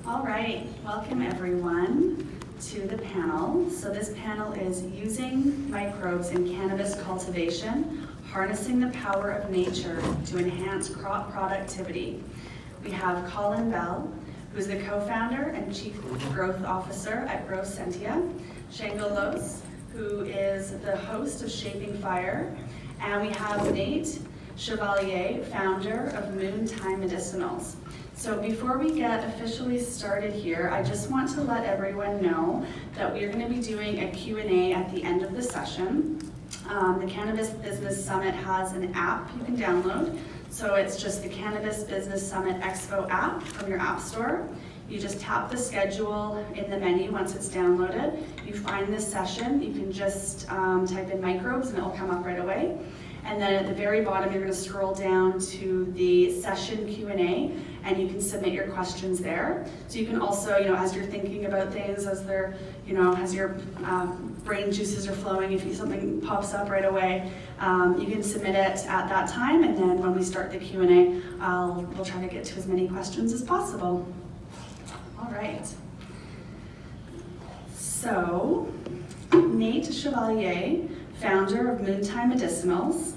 All right, welcome everyone to the panel. So this panel is using microbes in cannabis cultivation, harnessing the power of nature to enhance crop productivity. We have Colin Bell, who's the co-founder and chief growth officer at Growcentia, Shango Los, who is the host of Shaping Fire, and we have Nate Chevalier, founder of Moontime Medicinals. So before we get officially started here, I just want to let everyone know that we are going to be doing a Q&A at the end of the session. The Cannabis Business Summit has an app you can download. So it's just the Cannabis Business Summit Expo app from your app store. You just tap the schedule in the menu once it's downloaded. You find this session, you can just type in microbes and it'll come up right away. And then at the very bottom, you're going to scroll down to the session Q&A, and you can submit your questions there. So you can also, as you're thinking about things, as they're, as your brain juices are flowing, if something pops up right away, you can submit it at that time, and then when we start the Q&A, we'll try to get to as many questions as possible. All right. So, Nate Chevalier, founder of Moontime Medicinals.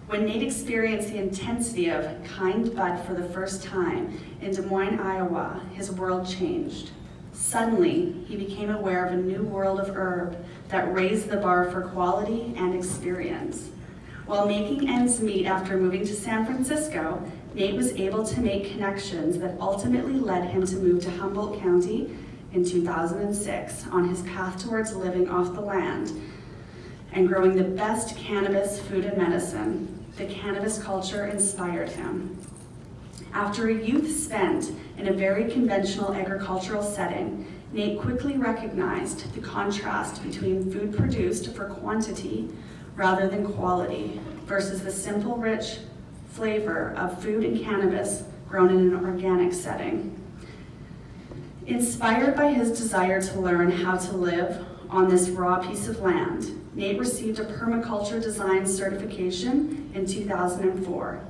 When Nate experienced the intensity of Kind Bud for the first time in Des Moines, Iowa, his world changed. Suddenly, he became aware of a new world of herb that raised the bar for quality and experience. While making ends meet after moving to San Francisco, Nate was able to make connections that ultimately led him to move to Humboldt County in 2006 on his path towards living off the land and growing the best cannabis food and medicine. The cannabis culture inspired him. After a youth spent in a very conventional agricultural setting, Nate quickly recognized the contrast between food produced for quantity rather than quality versus the simple, rich flavor of food and cannabis grown in an organic setting. Inspired by his desire to learn how to live on this raw piece of land, Nate received a permaculture design certification in 2004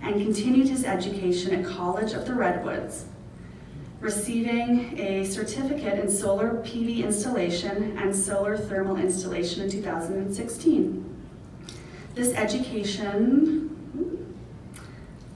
and continued his education at College of the Redwoods, receiving a certificate in solar PV installation and solar thermal installation in 2016. This education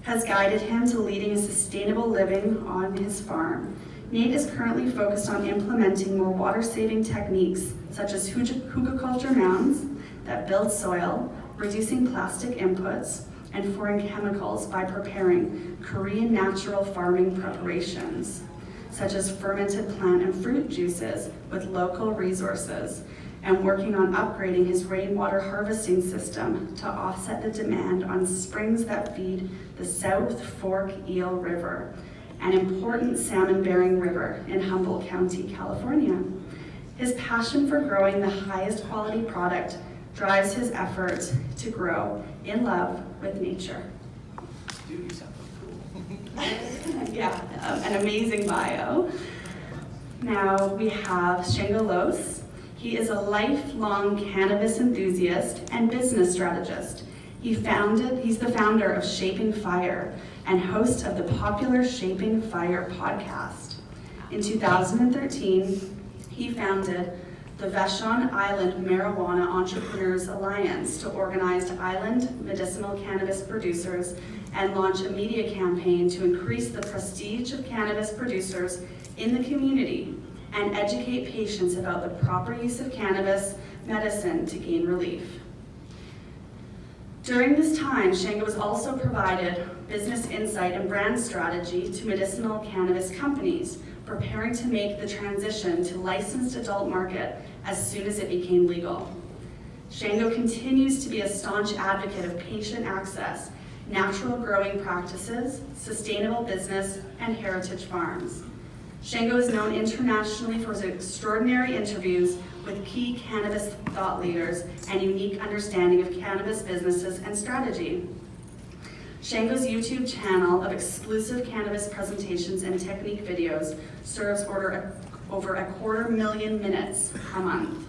has guided him to leading a sustainable living on his farm. Nate is currently focused on implementing more water-saving techniques such as hugelkultur mounds that build soil, reducing plastic inputs, and foreign chemicals by preparing Korean natural farming preparations, such as fermented plant and fruit juices with local resources, and working on upgrading his rainwater harvesting system to offset the demand on springs that feed the South Fork Eel River, an important salmon-bearing river in Humboldt County, California. His passion for growing the highest quality product drives his effort to grow in love with nature. Dude, you sound cool. Yeah, an amazing bio. Now we have Shango Los. He is a lifelong cannabis enthusiast and business strategist. He's the founder of Shaping Fire and host of the popular Shaping Fire podcast. In 2013, he founded the Vashon Island Marijuana Entrepreneurs Alliance to organize island medicinal cannabis producers and launch a media campaign to increase the prestige of cannabis producers in the community and educate patients about the proper use of cannabis medicine to gain relief. During this time, Shango was also provided business insight and brand strategy to medicinal cannabis companies, preparing to make the transition to licensed adult market as soon as it became legal. Shango continues to be a staunch advocate of patient access, natural growing practices, sustainable business, and heritage farms. Shango is known internationally for his extraordinary interviews with key cannabis thought leaders and unique understanding of cannabis businesses and strategy. Shango's YouTube channel of exclusive cannabis presentations and technique videos serves over 250,000 minutes a month.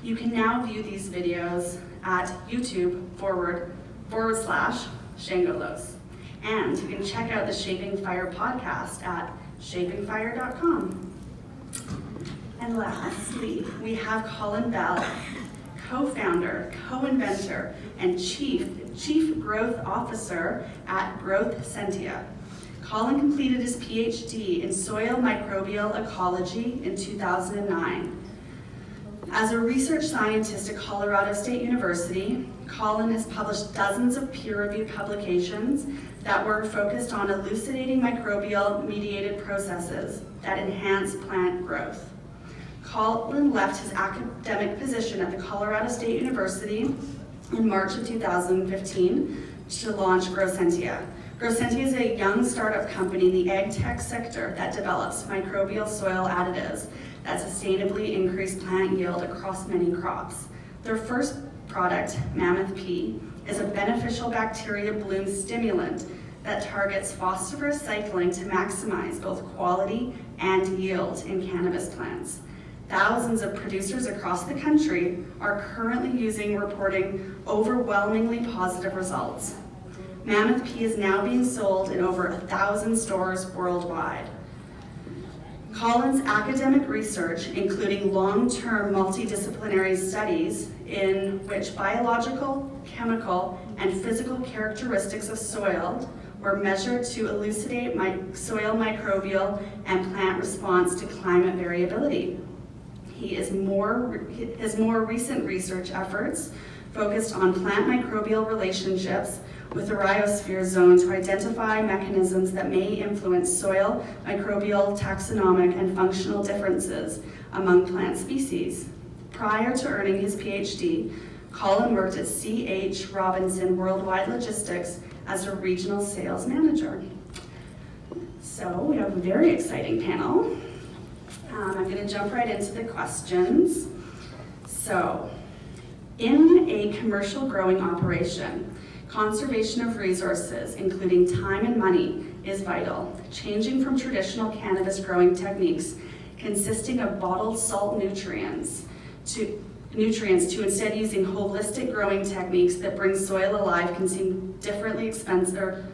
You can now view these videos at YouTube/Shango Los. And you can check out the Shaping Fire podcast at shapingfire.com. And lastly, we have Colin Bell, co-founder, co-inventor, and chief growth officer at Growcentia. Colin completed his PhD in soil microbial ecology in 2009. As a research scientist at Colorado State University, Colin has published dozens of peer-reviewed publications that were focused on elucidating microbial-mediated processes that enhance plant growth. Colin left his academic position at the Colorado State University in March of 2015 to launch Growcentia. Growcentia is a young startup company in the ag tech sector that develops microbial soil additives that sustainably increase plant yield across many crops. Their first product, MammothP, is a beneficial bacteria bloom stimulant that targets phosphorus cycling to maximize both quality and yield in cannabis plants. Thousands of producers across the country are currently reporting overwhelmingly positive results. MammothP is now being sold in over 1,000 stores worldwide. Colin's academic research, including long-term multidisciplinary studies in which biological, chemical, and physical characteristics of soil were measured to elucidate soil microbial and plant response to climate variability. His more recent research efforts focused on plant microbial relationships with the riosphere zone to identify mechanisms that may influence soil microbial, taxonomic, and functional differences among plant species. Prior to earning his PhD, Colin worked at C.H. Robinson Worldwide Logistics as a regional sales manager. So we have a very exciting panel. I'm going to jump right into the questions. So, in a commercial growing operation, conservation of resources, including time and money, is vital. Changing from traditional cannabis growing techniques consisting of bottled salt nutrients to instead using holistic growing techniques that bring soil alive can seem differently expensive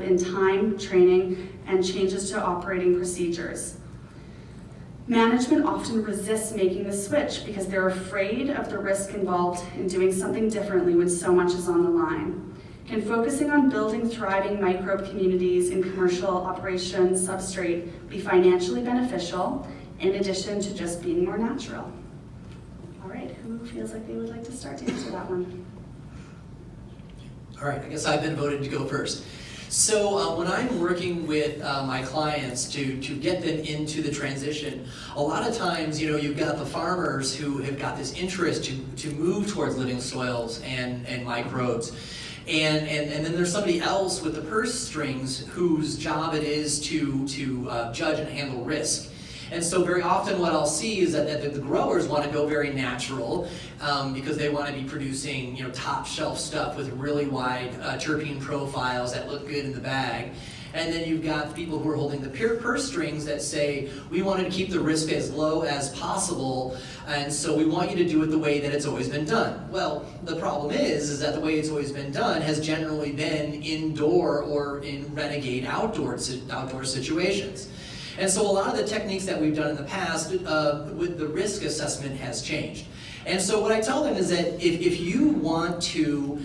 in time, training, and changes to operating procedures. Management often resists making the switch because they're afraid of the risk involved in doing something differently when so much is on the line. Can focusing on building thriving microbe communities in commercial operation substrate be financially beneficial in addition to just being more natural? All right, who feels like they would like to start to answer that one? All right, I guess I've been voted to go first. So when I'm working with my clients to get them into the transition, a lot of times, you've got the farmers who have got this interest to move towards living soils and microbes. And then there's somebody else with the purse strings whose job it is to judge and handle risk. And so very often what I'll see is that the growers want to go very natural because they want to be producing top shelf stuff with really wide terpene profiles that look good in the bag. And then you've got people who are holding the purse strings that say, we want to keep the risk as low as possible, and so we want you to do it the way that it's always been done. Well, the problem is that the way it's always been done has generally been indoor or in renegade outdoor situations. And so a lot of the techniques that we've done in the past with the risk assessment has changed. And so what I tell them is that if you want to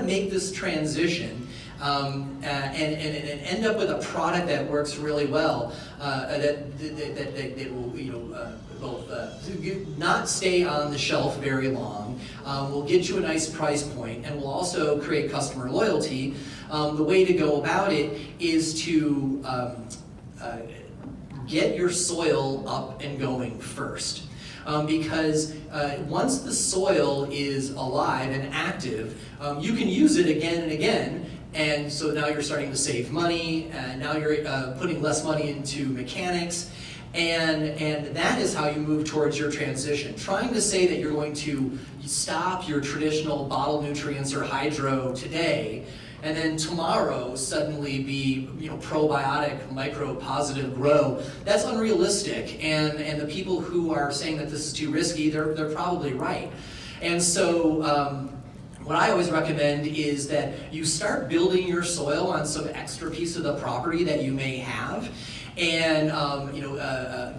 make this transition and end up with a product that works really well, that will not stay on the shelf very long, will get you a nice price point, and will also create customer loyalty. The way to go about it is to get your soil up and going first. Because once the soil is alive and active, you can use it again and again, and so now you're starting to save money, and now you're putting less money into mechanics, and that is how you move towards your transition. Trying to say that you're going to stop your traditional bottled nutrients or hydro today, and then tomorrow suddenly be probiotic, microbe positive grow, that's unrealistic. And the people who are saying that this is too risky, they're probably right. And so what I always recommend is that you start building your soil on some extra piece of the property that you may have, and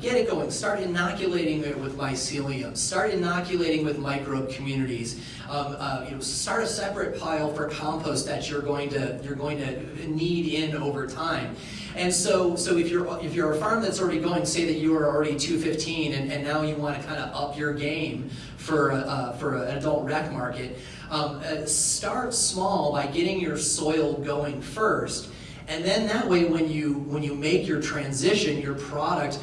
get it going. Start inoculating it with mycelium. Start inoculating with microbe communities. Start a separate pile for compost that you're going to need in over time. And so if you're a farm that's already going, say that you are already 215, and now you want to kind of up your game for an adult rec market, start small by getting your soil going first. And then that way, when you make your transition, your product,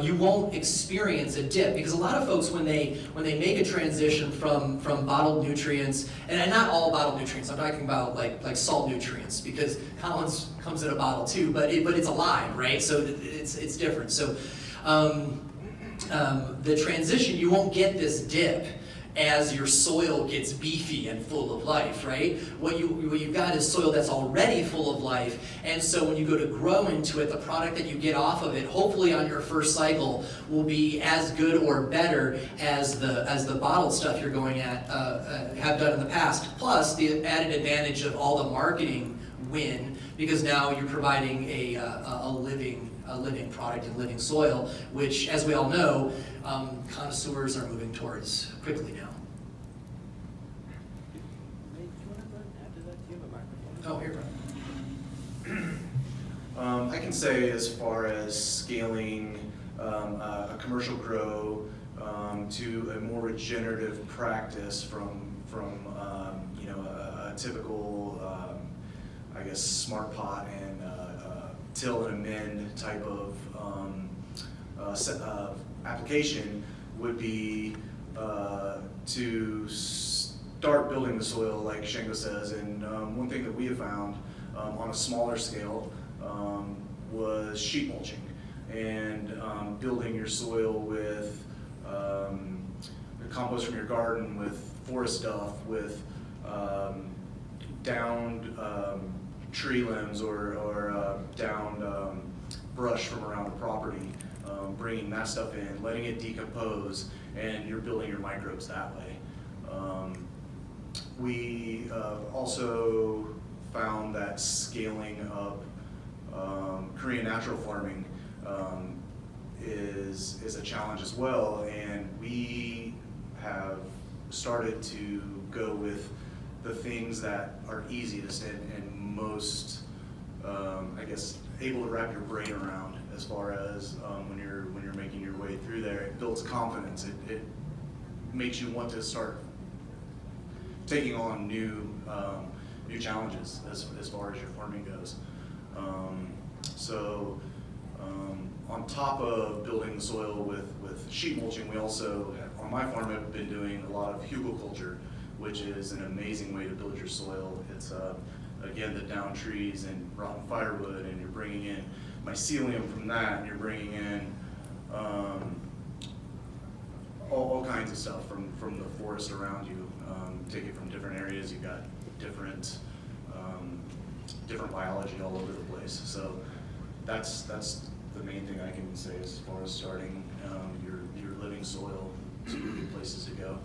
you won't experience a dip. Because a lot of folks, when they make a transition from bottled nutrients, and not all bottled nutrients, I'm talking about like salt nutrients, because Colin's comes in a bottle too, but it's alive, right? So it's different. So the transition, you won't get this dip as your soil gets beefy and full of life, right? What you've got is soil that's already full of life, and so when you go to grow into it, the product that you get off of it, hopefully on your first cycle, will be as good or better as the bottled stuff you're going at have done in the past. Plus the added advantage of all the marketing win, because now you're providing a living product and living soil, which, as we all know, connoisseurs are moving towards quickly now. Oh, here, Brian. I can say, as far as scaling a commercial grow to a more regenerative practice from a typical I guess smart pot and till and amend type of application would be to start building the soil, like Shango says. And one thing that we have found on a smaller scale was sheet mulching, and building your soil with compost from your garden, with forest duff, with downed tree limbs or downed brush from around the property, bringing that stuff in, letting it decompose, and you're building your microbes that way. We also found that scaling up Korean natural farming is a challenge as well, and we have started to go with the things that are easiest and most, I guess, able to wrap your brain around, as far as when you're making your way through there. It builds confidence. It makes you want to start taking on new challenges as far as your farming goes. On top of building the soil with sheet mulching, we also, on my farm, have been doing a lot of hugelkultur, which is an amazing way to build your soil. It's again, the down trees and rotten firewood, and you're bringing in mycelium from that, and you're bringing in all kinds of stuff from the forest around you. Take it from different areas. You've got different biology all over the place. So that's the main thing I can say as far as starting your living soil to good places to go.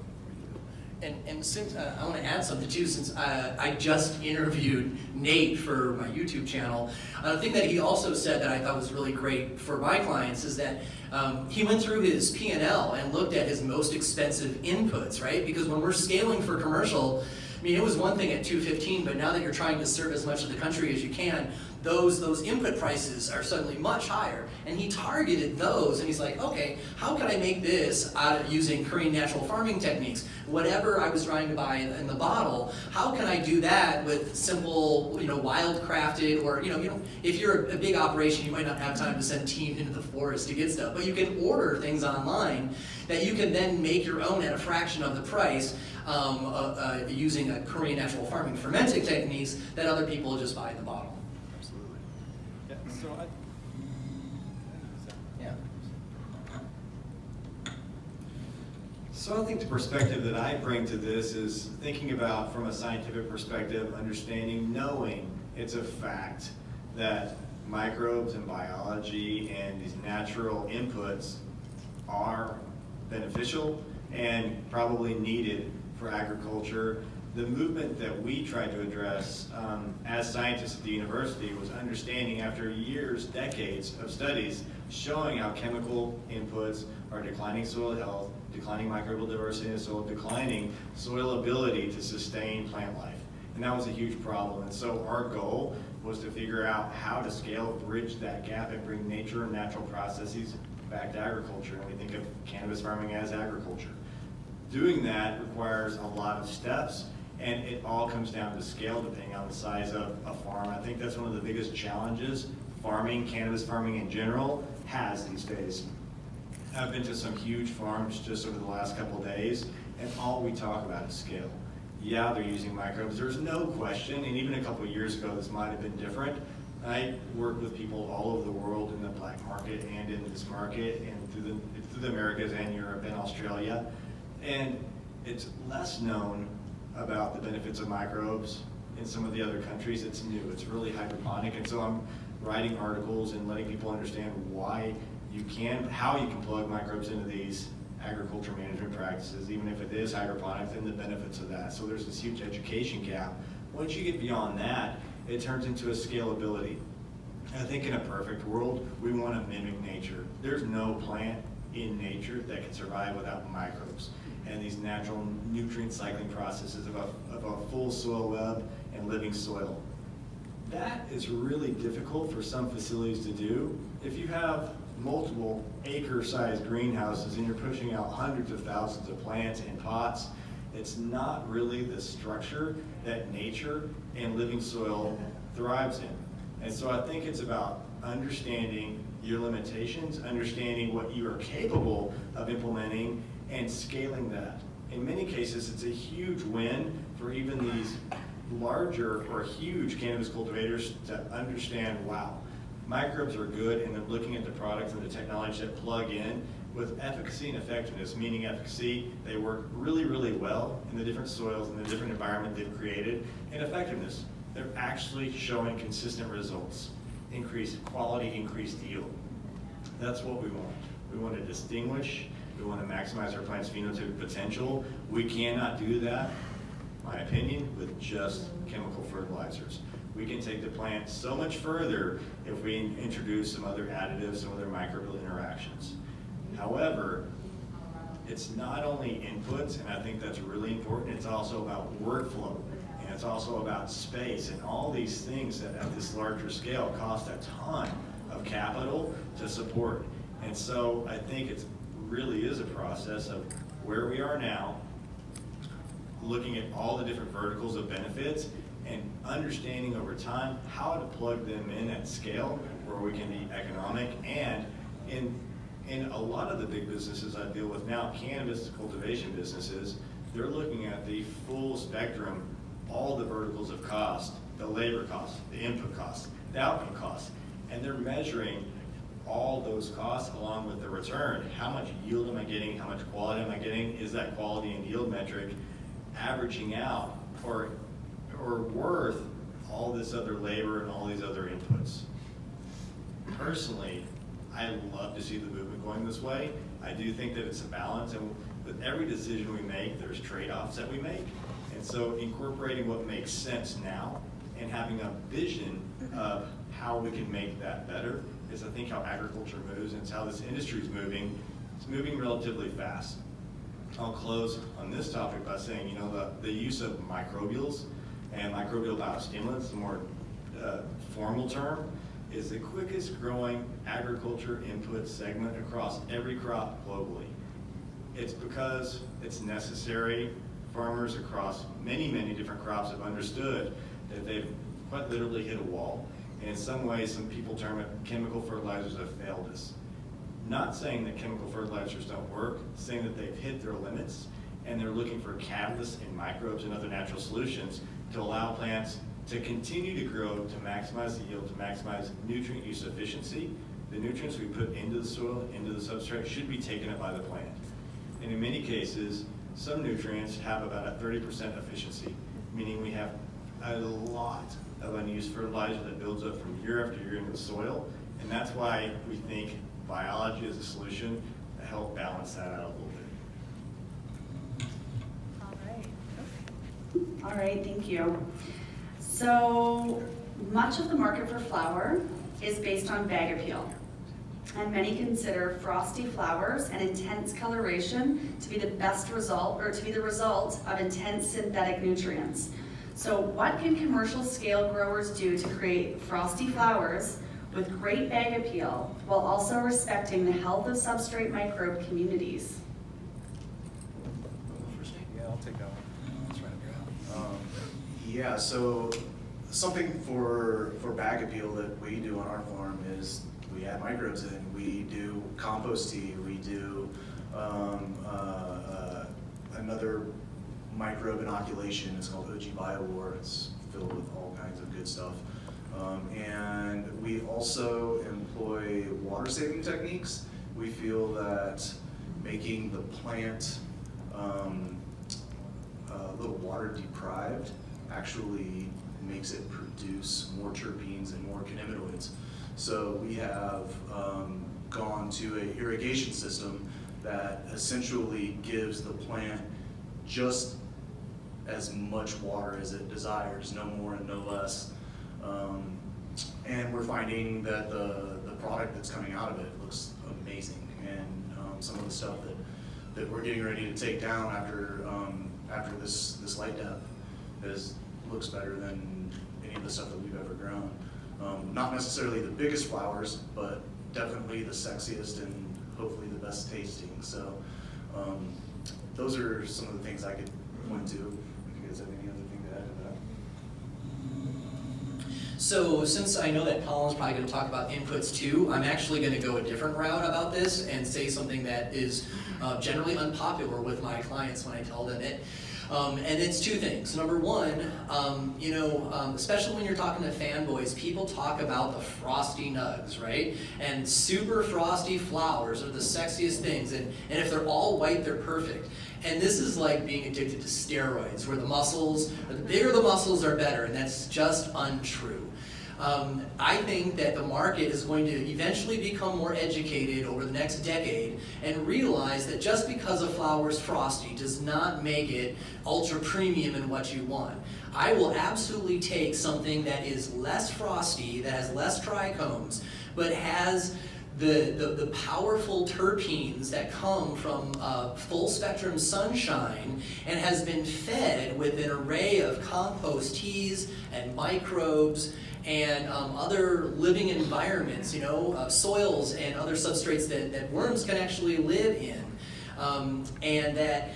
And since I want to add something too, since I just interviewed Nate for my YouTube channel, a thing that he also said that I thought was really great for my clients is that he went through his P&L and looked at his most expensive inputs, right? Because when we're scaling for commercial, I mean, it was one thing at 215, but now that you're trying to serve as much of the country as you can, those input prices are suddenly much higher. And he targeted those, and he's like, okay, how can I make this out of using Korean natural farming techniques? Whatever I was trying to buy in the bottle, how can I do that with simple, wild-crafted, or, if you're a big operation, you might not have time to send team into the forest to get stuff, but you can order things online that you can then make your own at a fraction of the price, using a Korean natural farming fermenting techniques that other people just buy in the bottle. Absolutely. Yeah. So I think the perspective that I bring to this is thinking about, from a scientific perspective, understanding, knowing it's a fact that microbes and biology and these natural inputs are beneficial and probably needed for agriculture The movement that we tried to address as scientists at the university was understanding after years, decades of studies showing how chemical inputs are declining soil health, declining microbial diversity in the soil, declining soil ability to sustain plant life. And that was a huge problem. And so our goal was to figure out how to scale, bridge that gap, and bring nature and natural processes back to agriculture. And we think of cannabis farming as agriculture. Doing that requires a lot of steps, and it all comes down to scale depending on the size of a farm. I think that's one of the biggest challenges farming, cannabis farming in general, has these days. I've been to some huge farms just over the last couple of days, and all we talk about is scale. Yeah, they're using microbes. There's no question, and even a couple of years ago, this might have been different. I work with people all over the world in the black market and in this market and through the Americas and Europe and Australia. And it's less known about the benefits of microbes in some of the other countries. It's new, it's really hydroponic. And so I'm writing articles and letting people understand why you can, how you can plug microbes into these agriculture management practices, even if it is hydroponics, and the benefits of that. So there's this huge education gap. Once you get beyond that, it turns into a scalability. I think in a perfect world, we want to mimic nature. There's no plant in nature that can survive without microbes and these natural nutrient cycling processes of a full soil web and living soil. That is really difficult for some facilities to do. If you have multiple acre-sized greenhouses and you're pushing out hundreds of thousands of plants in pots, it's not really the structure that nature and living soil thrives in. And so I think it's about understanding your limitations, understanding what you are capable of implementing, and scaling that. In many cases, it's a huge win for even these larger or huge cannabis cultivators to understand, wow, microbes are good, and then looking at the products and the technology that plug in with efficacy and effectiveness, meaning efficacy, they work really, really well in the different soils and the different environment they've created, and effectiveness, they're actually showing consistent results, increased quality, increased yield. That's what we want. We want to distinguish, we want to maximize our plant's phenotypic potential. We cannot do that, in my opinion, with just chemical fertilizers. We can take the plant so much further if we introduce some other additives, some other microbial interactions. However, it's not only inputs, and I think that's really important, it's also about workflow, and it's also about space, and all these things that at this larger scale cost a ton of capital to support. And so I think it really is a process of where we are now, looking at all the different verticals of benefits, and understanding over time how to plug them in at scale where we can be economic. And in a lot of the big businesses I deal with now, cannabis cultivation businesses, they're looking at the full spectrum, all the verticals of cost, the labor costs, the input costs, the output costs, and they're measuring all those costs along with the return. How much yield am I getting? How much quality am I getting? Is that quality and yield metric averaging out or worth all this other labor and all these other inputs? Personally, I love to see the movement going this way. I do think that it's a balance, and with every decision we make, there's trade-offs that we make. And so incorporating what makes sense now and having a vision of how we can make that better is, I think, how agriculture moves, and it's how this industry is moving. It's moving relatively fast. I'll close on this topic by saying, you know, the use of microbials and microbial biostimulants, the more formal term, is the quickest growing agriculture input segment across every crop globally. It's because it's necessary. Farmers across many, many different crops have understood that they've quite literally hit a wall. And in some ways, some people term it chemical fertilizers have failed us. Not saying that chemical fertilizers don't work, saying that they've hit their limits, and they're looking for catalysts in microbes and other natural solutions to allow plants to continue to grow, to maximize the yield, to maximize nutrient use efficiency. The nutrients we put into the soil, into the substrate, should be taken up by the plant. And in many cases, some nutrients have about a 30% efficiency, meaning we have a lot of unused fertilizer that builds up from year after year into the soil. And that's why we think biology is a solution to help balance that out a little bit. All right. All right, thank you. So much of the market for flower is based on bag appeal. And many consider frosty flowers and intense coloration to be the best result, or to be the result of intense synthetic nutrients. So what can commercial scale growers do to create frosty flowers with great bag appeal while also respecting the health of substrate microbe communities? Yeah, I'll take that one. That's right up your alley. Yeah, so something for bag appeal that we do on our farm is we add microbes in. We do compost tea. We do another microbe inoculation. It's called OG BioWar. It's filled with all kinds of good stuff. And we also employ water saving techniques. We feel that making the plant a little water deprived actually makes it produce more terpenes and more cannabinoids. So we have gone to an irrigation system that essentially gives the plant just as much water as it desires, no more and no less. And we're finding that the product that's coming out of it looks amazing. And some of the stuff that we're getting ready to take down after this light depth looks better than any of the stuff that we've ever grown. Not necessarily the biggest flowers, but definitely the sexiest and hopefully the best tasting. So those are some of the things I could point to. If you guys have any other thing to add to that. So since I know that Colin's probably going to talk about inputs too, I'm actually going to go a different route about this and say something that is generally unpopular with my clients when I tell them it. And it's two things. Number one, especially when you're talking to fanboys, people talk about the frosty nugs, right? And super frosty flowers are the sexiest things. And if they're all white, they're perfect. And this is like being addicted to steroids, where the bigger the muscles are better, and that's just untrue. I think that the market is going to eventually become more educated over the next decade and realize that just because a flower is frosty does not make it ultra premium in what you want. I will absolutely take something that is less frosty, that has less trichomes, but has the powerful terpenes that come from full spectrum sunshine and has been fed with an array of compost teas and microbes and other living environments, soils and other substrates that worms can actually live in. And that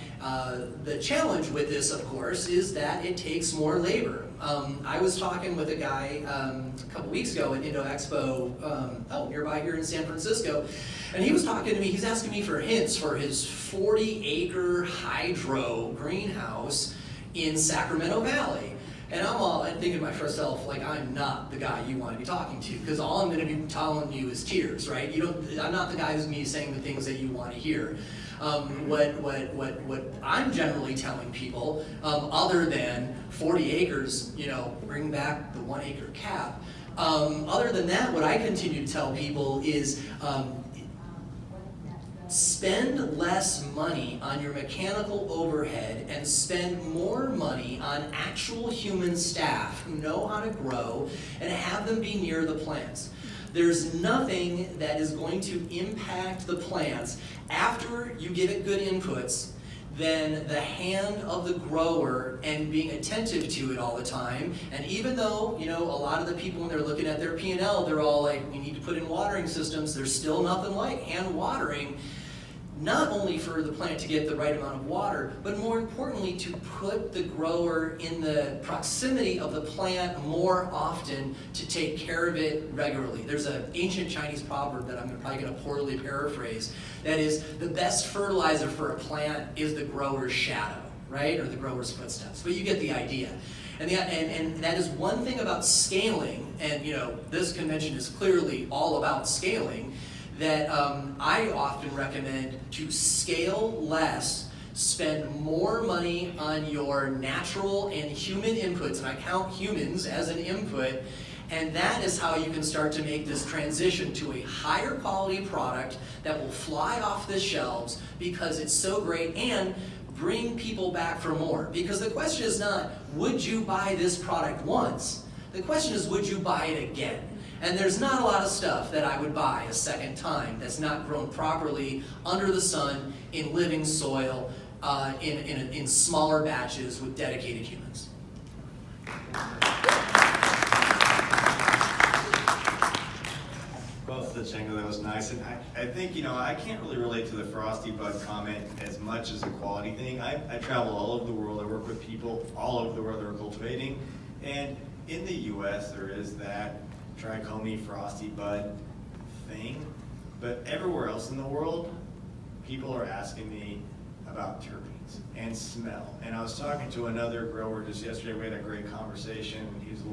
the challenge with this, of course, is that it takes more labor. I was talking with a guy a couple weeks ago at Indo Expo, nearby here in San Francisco, and he was talking to me, he's asking me for hints for his 40-acre hydro greenhouse in Sacramento Valley. And I'm thinking to myself, like, I'm not the guy you want to be talking to, because all I'm going to be telling you is tears, right? I'm not the guy who's going to be saying the things that you want to hear. What I'm generally telling people, other than 40 acres, bring back the 1 acre cap. Other than that, what I continue to tell people is spend less money on your mechanical overhead and spend more money on actual human staff who know how to grow and have them be near the plants. There's nothing that is going to impact the plants after you give it good inputs than the hand of the grower and being attentive to it all the time. And even though, a lot of the people when they're looking at their P&L, they're all like, we need to put in watering systems, there's still nothing like hand watering. Not only for the plant to get the right amount of water, but more importantly to put the grower in the proximity of the plant more often to take care of it regularly. There's an ancient Chinese proverb that I'm probably going to poorly paraphrase. That is, the best fertilizer for a plant is the grower's shadow, right? Or the grower's footsteps. But you get the idea. And that is one thing about scaling, and this convention is clearly all about scaling, that I often recommend to scale less, spend more money on your natural and human inputs, and I count humans as an input, and that is how you can start to make this transition to a higher quality product that will fly off the shelves because it's so great and bring people back for more. Because the question is not, would you buy this product once? The question is, would you buy it again? And there's not a lot of stuff that I would buy a second time that's not grown properly under the sun, in living soil, in smaller batches with dedicated humans. Well said, Shango, that was nice. And I think, I can't really relate to the frosty bud comment as much as a quality thing. I travel all over the world. I work with people all over the world that are cultivating. And in the US, there is that trichomy frosty bud thing. But everywhere else in the world, people are asking me about terpenes and smell. And I was talking to another grower just yesterday. We had a great conversation. He's a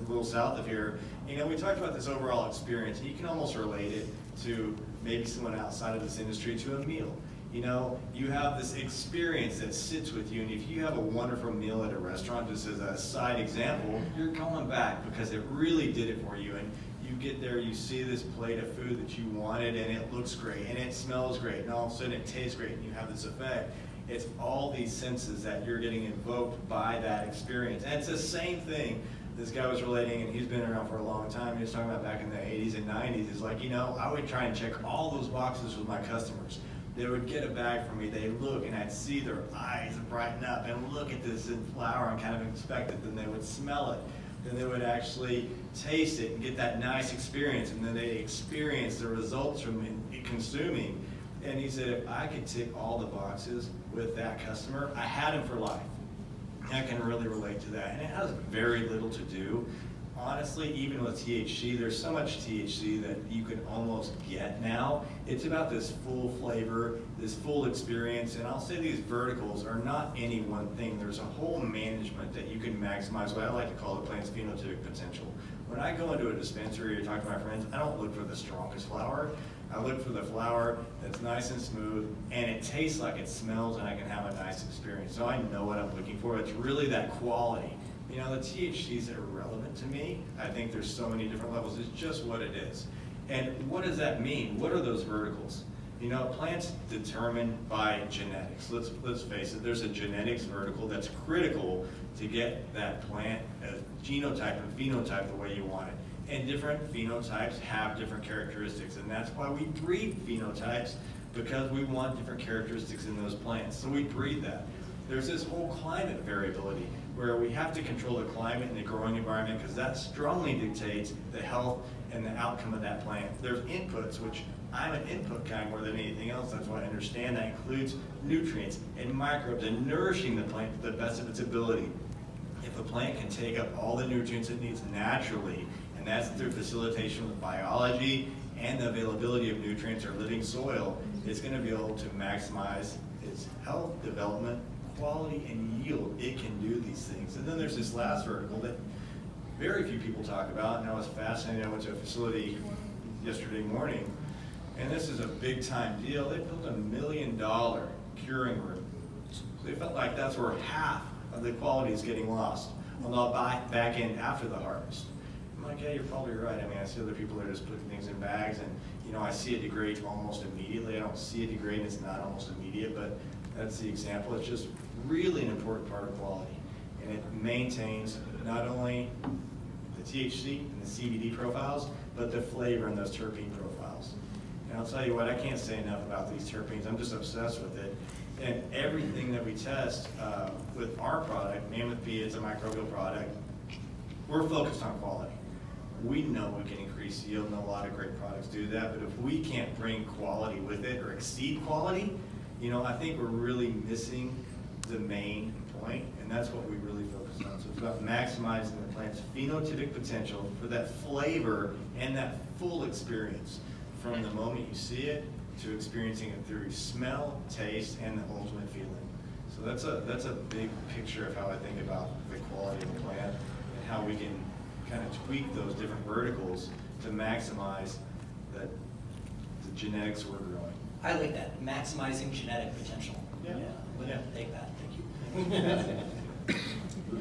little south of here. We talked about this overall experience. You can almost relate it to maybe someone outside of this industry to a meal. You have this experience that sits with you, and if you have a wonderful meal at a restaurant, just as a side example, you're going back because it really did it for you. And you get there, you see this plate of food that you wanted, and it looks great, and it smells great, and all of a sudden it tastes great, and you have this effect. It's all these senses that you're getting invoked by that experience. And it's the same thing this guy was relating, and he's been around for a long time. He was talking about back in the 80s and 90s. He's like, I would try and check all those boxes with my customers. They would get a bag from me, they'd look, and I'd see their eyes brighten up and look at this in flower and kind of inspect it. Then they would smell it. Then they would actually taste it and get that nice experience. And then they experience the results from consuming. And he said, if I could tick all the boxes with that customer, I had him for life. And I can really relate to that. And it has very little to do. Honestly, even with THC, there's so much THC that you can almost get now. It's about this full flavor, this full experience, and I'll say these verticals are not any one thing. There's a whole management that you can maximize what I like to call the plant's phenotypic potential. When I go into a dispensary or talk to my friends, I don't look for the strongest flower. I look for the flower that's nice and smooth, and it tastes like it smells, and I can have a nice experience. So I know what I'm looking for. It's really that quality. The THCs are irrelevant to me. I think there's so many different levels. It's just what it is. And what does that mean? What are those verticals? Plants determined by genetics. Let's face it, there's a genetics vertical that's critical to get that plant genotype and phenotype the way you want it. And different phenotypes have different characteristics, and that's why we breed phenotypes, because we want different characteristics in those plants. So we breed that. There's this whole climate variability where we have to control the climate and the growing environment because that strongly dictates the health and the outcome of that plant. There's inputs, which I'm an input guy more than anything else. That's why I understand that includes nutrients and microbes and nourishing the plant to the best of its ability. If a plant can take up all the nutrients it needs naturally, and that's through facilitation with biology and the availability of nutrients or living soil, it's going to be able to maximize its health, development, quality, and yield. It can do these things. And then there's this last vertical that very few people talk about, and I was fascinated. I went to a facility yesterday morning, and this is a big time deal. They built $1 million curing room. So they felt like that's where half of the quality is getting lost on the back end after the harvest. I'm like, yeah, you're probably right. I mean, I see other people that are just putting things in bags, and I see it degrade almost immediately. I don't see it degrade, it's not almost immediate, but that's the example. It's just really an important part of quality. And it maintains not only the THC and the CBD profiles, but the flavor and those terpene profiles. And I'll tell you what, I can't say enough about these terpenes. I'm just obsessed with it. And everything that we test with our product, Mammoth P is a microbial product, we're focused on quality. We know we can increase yield, and a lot of great products do that, but if we can't bring quality with it or exceed quality, I think we're really missing the main point, and that's what we really focus on. So it's about maximizing the plant's phenotypic potential for that flavor and that full experience from the moment you see it to experiencing it through smell, taste, and the ultimate feeling. So that's a big picture of how I think about the quality of the plant and how we can kind of tweak those different verticals to maximize the genetics we're growing. I like that, maximizing genetic potential. Yeah. Take that, thank you.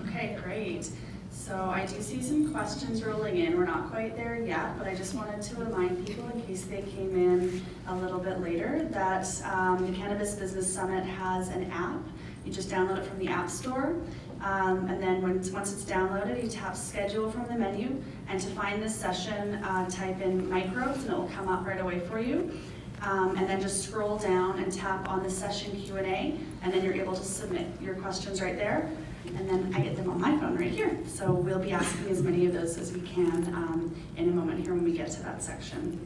Okay, great. So I do see some questions rolling in. We're not quite there yet, but I just wanted to remind people in case they came in a little bit later that the Cannabis Business Summit has an app You just download it from the App Store. And then once it's downloaded, you tap schedule from the menu, and to find this session, type in microbes and it will come up right away for you. And then just scroll down and tap on the session Q&A, and then you're able to submit your questions right there. And then I get them on my phone right here. So we'll be asking as many of those as we can in a moment here when we get to that section.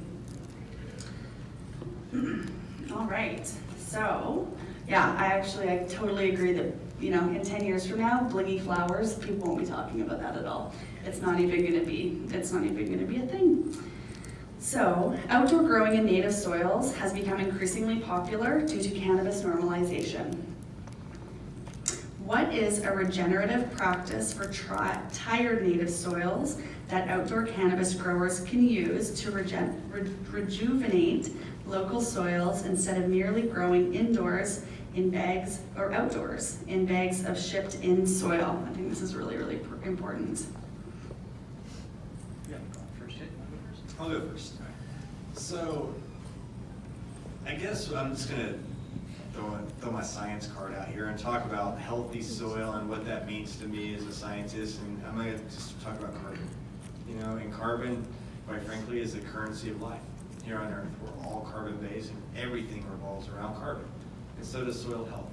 All right, so yeah, I totally agree that, you know, in 10 years from now, blingy flowers, people won't be talking about that at all. It's not even gonna be a thing. So, outdoor growing in native soils has become increasingly popular due to cannabis normalization. What is a regenerative practice for tired native soils that outdoor cannabis growers can use to rejuvenate local soils instead of merely growing indoors in bags or outdoors in bags of shipped in soil? I think this is really, really important. Yeah, first hit. I'll go first. So, I guess I'm just gonna throw my science card out here and talk about healthy soil and what that means to me as a scientist, and I'm gonna just talk about carbon. You know, and carbon, quite frankly, is the currency of life. Here on Earth, we're all carbon-based, and everything revolves around carbon, and so does soil health.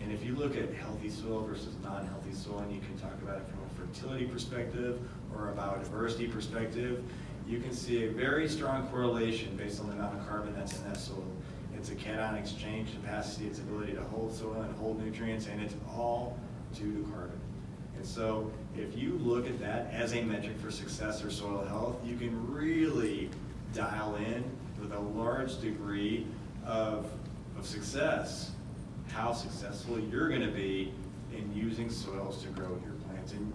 And if you look at healthy soil versus non-healthy soil, and you can talk about it from a fertility perspective or a biodiversity perspective, you can see a very strong correlation based on the amount of carbon that's in that soil. It's a cation exchange capacity, its ability to hold soil and hold nutrients, and it's all due to carbon. And so if you look at that as a metric for success or soil health, you can really dial in with a large degree of success, how successful you're going to be in using soils to grow your plants. And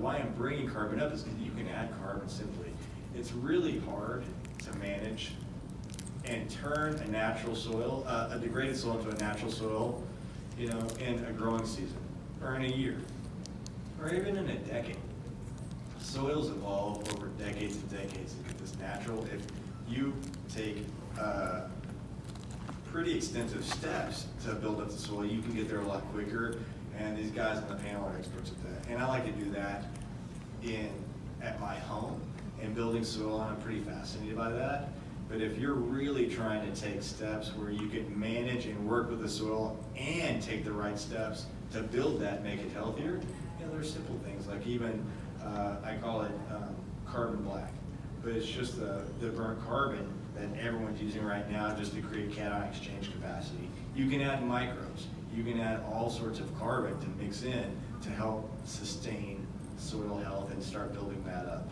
why I'm bringing carbon up is because you can add carbon simply. It's really hard to manage and turn a natural soil, a degraded soil into a natural soil, you know, in a growing season, or in a year, or even in a decade. Soils evolve over decades and decades to get this natural. If you take pretty extensive steps to build up the soil, you can get there a lot quicker, and these guys on the panel are experts at that. And I like to do that at my home, and building soil, and I'm pretty fascinated by that. But if you're really trying to take steps where you can manage and work with the soil and take the right steps to build that, make it healthier, you know, there's simple things like even, I call it carbon black, but it's just the burnt carbon that everyone's using right now just to create cation exchange capacity. You can add microbes. You can add all sorts of carbon to mix in to help sustain soil health and start building that up.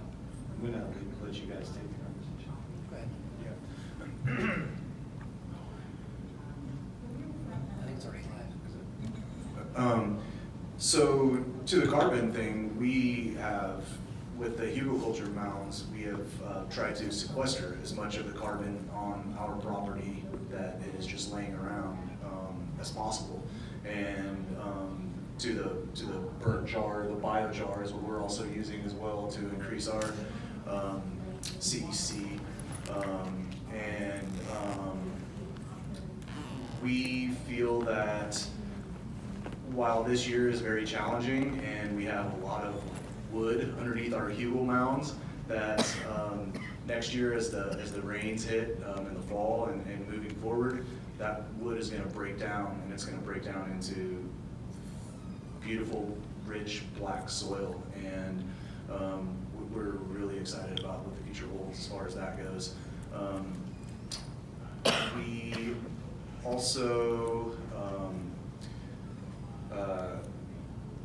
I'm gonna let you guys take the conversation. Go ahead. Yeah. I think it's already live. So to the carbon thing, we have, with the hugelkultur mounds, we have tried to sequester as much of the carbon on our property that is just laying around as possible. And to the burnt jar, the biojar is what we're also using as well to increase our CEC. We feel that while this year is very challenging and we have a lot of wood underneath our hugel mounds, that next year as the rains hit in the fall and moving forward, that wood is going to break down, and it's going to break down into beautiful, rich, black soil. And we're really excited about what the future holds as far as that goes. We also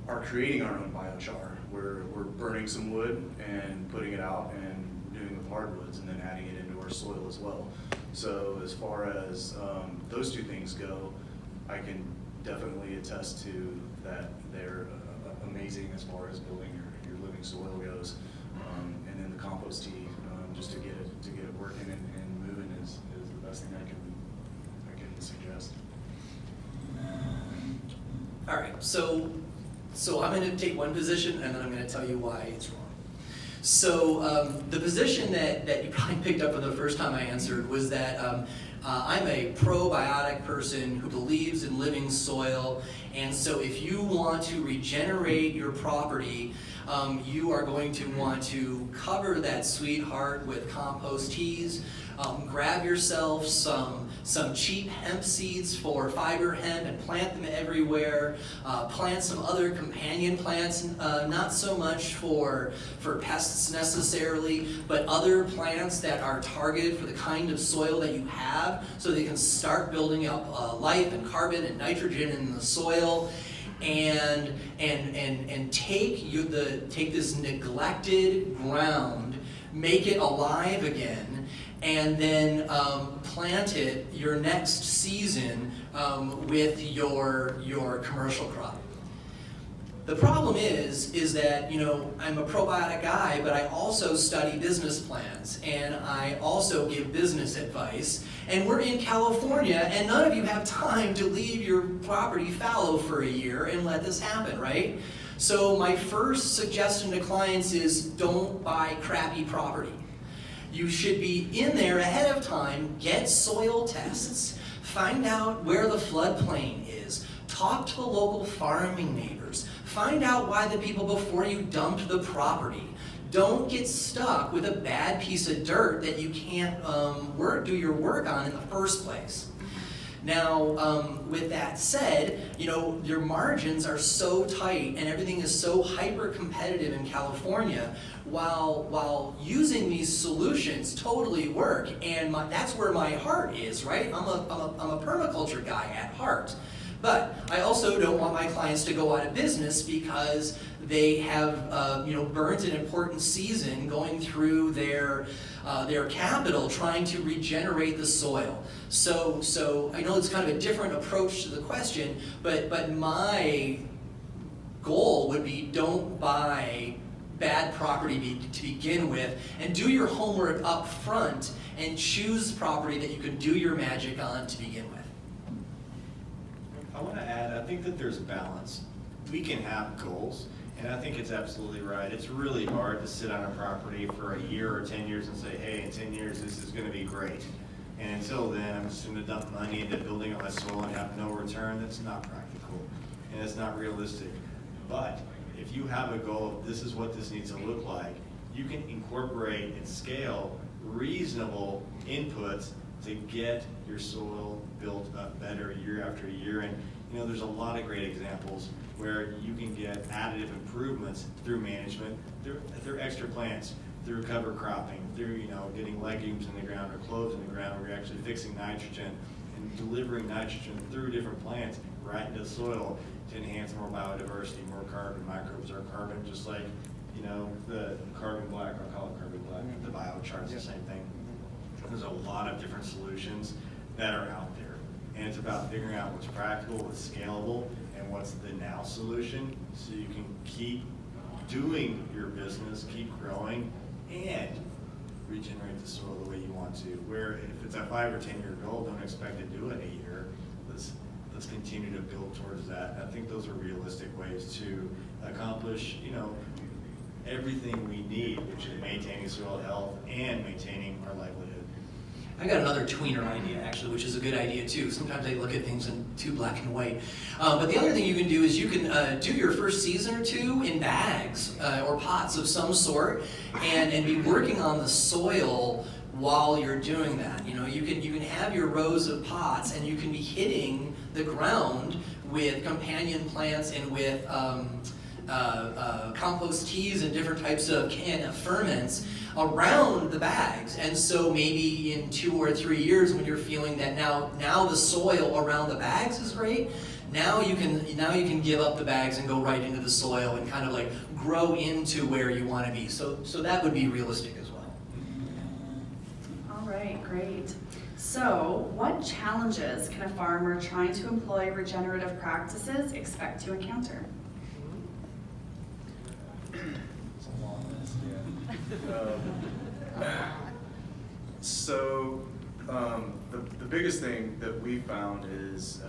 are creating our own biochar. We're burning some wood and putting it out and doing with hardwoods and then adding it into our soil as well. So as far as those two things go, I can definitely attest to that they're amazing as far as building your living soil goes. And then the compost tea, just to get it working and moving is the best thing I can suggest. All right, so I'm going to take one position, and then I'm going to tell you why it's wrong. So the position that you probably picked up on the first time I answered was that I'm a probiotic person who believes in living soil, and so if you want to regenerate your property, you are going to want to cover that sweetheart with compost teas. Grab yourself some cheap hemp seeds for fiber hemp and plant them everywhere. Plant some other companion plants, not so much for pests necessarily, but other plants that are targeted for the kind of soil that you have, so they can start building up life and carbon and nitrogen in the soil. And take this neglected ground, make it alive again, and then plant it your next season with your commercial crop. The problem is that, you know, I'm a probiotic guy, but I also study business plans, and I also give business advice, and we're in California, and none of you have time to leave your property fallow for a year and let this happen, right? So my first suggestion to clients is don't buy crappy property. You should be in there ahead of time, get soil tests, find out where the floodplain is, talk to the local farming neighbors, find out why the people before you dumped the property. Don't get stuck with a bad piece of dirt that you can't do your work on in the first place. Now, with that said, you know, your margins are so tight and everything is so hyper competitive in California, while using these solutions totally work, and that's where my heart is, right? I'm a permaculture guy at heart. But I also don't want my clients to go out of business because they have burnt an important season going through their capital trying to regenerate the soil. So I know it's kind of a different approach to the question, but my goal would be don't buy bad property to begin with, and do your homework up front and choose property that you can do your magic on to begin with. I want to add, I think that there's balance. We can have goals, and I think it's absolutely right. It's really hard to sit on a property for a year or 10 years and say, hey, in 10 years this is going to be great. And until then, I'm just going to dump money into building up my soil and have no return. That's not practical, and it's not realistic. But if you have a goal, this is what this needs to look like, you can incorporate and scale reasonable inputs to get your soil built up better year after year. And you know, there's a lot of great examples where you can get additive improvements through management, through extra plants, through cover cropping, through getting legumes in the ground or cloves in the ground, where you're actually fixing nitrogen and delivering nitrogen through different plants right into the soil to enhance more biodiversity, more carbon. Microbes are carbon, just like the carbon black, I'll call it carbon black, the biochart's the same thing. There's a lot of different solutions that are out there, and it's about figuring out what's practical, what's scalable, and what's the now solution, so you can keep doing your business, keep growing, and regenerate the soil the way you want to. Where if it's a 5 or 10 year goal, don't expect to do it a year. Let's continue to build towards that. I think those are realistic ways to accomplish everything we need, which is maintaining soil health and maintaining our livelihood. I got another tweener idea, actually, which is a good idea too. Sometimes I look at things in too black and white. But the other thing you can do is you can do your first season or two in bags or pots of some sort, and be working on the soil while you're doing that. You can have your rows of pots, and you can be hitting the ground with companion plants and with compost teas and different types of ferments around the bags. And so maybe in 2 or 3 years, when you're feeling that now the soil around the bags is great, now you can give up the bags and go right into the soil and kind of like grow into where you want to be. So that would be realistic as well. All right, great. So what challenges can a farmer trying to employ regenerative practices expect to encounter? It's a long list, The biggest thing that we found is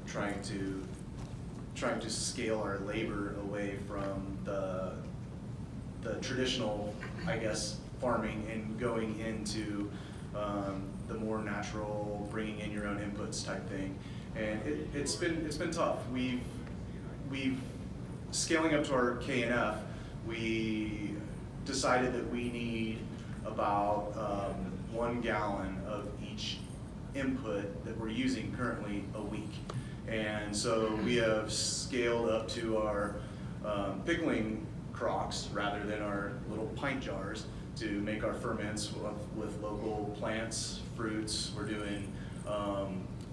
trying to scale our labor away from the traditional, I guess, farming, and going into the more natural, bringing in your own inputs type thing. And it's been tough. We've scaling up to our KNF, we decided that we need about 1 gallon of each input that we're using currently a week. And so we have scaled up to our pickling crocks rather than our little pint jars to make our ferments with local plants, fruits. We're doing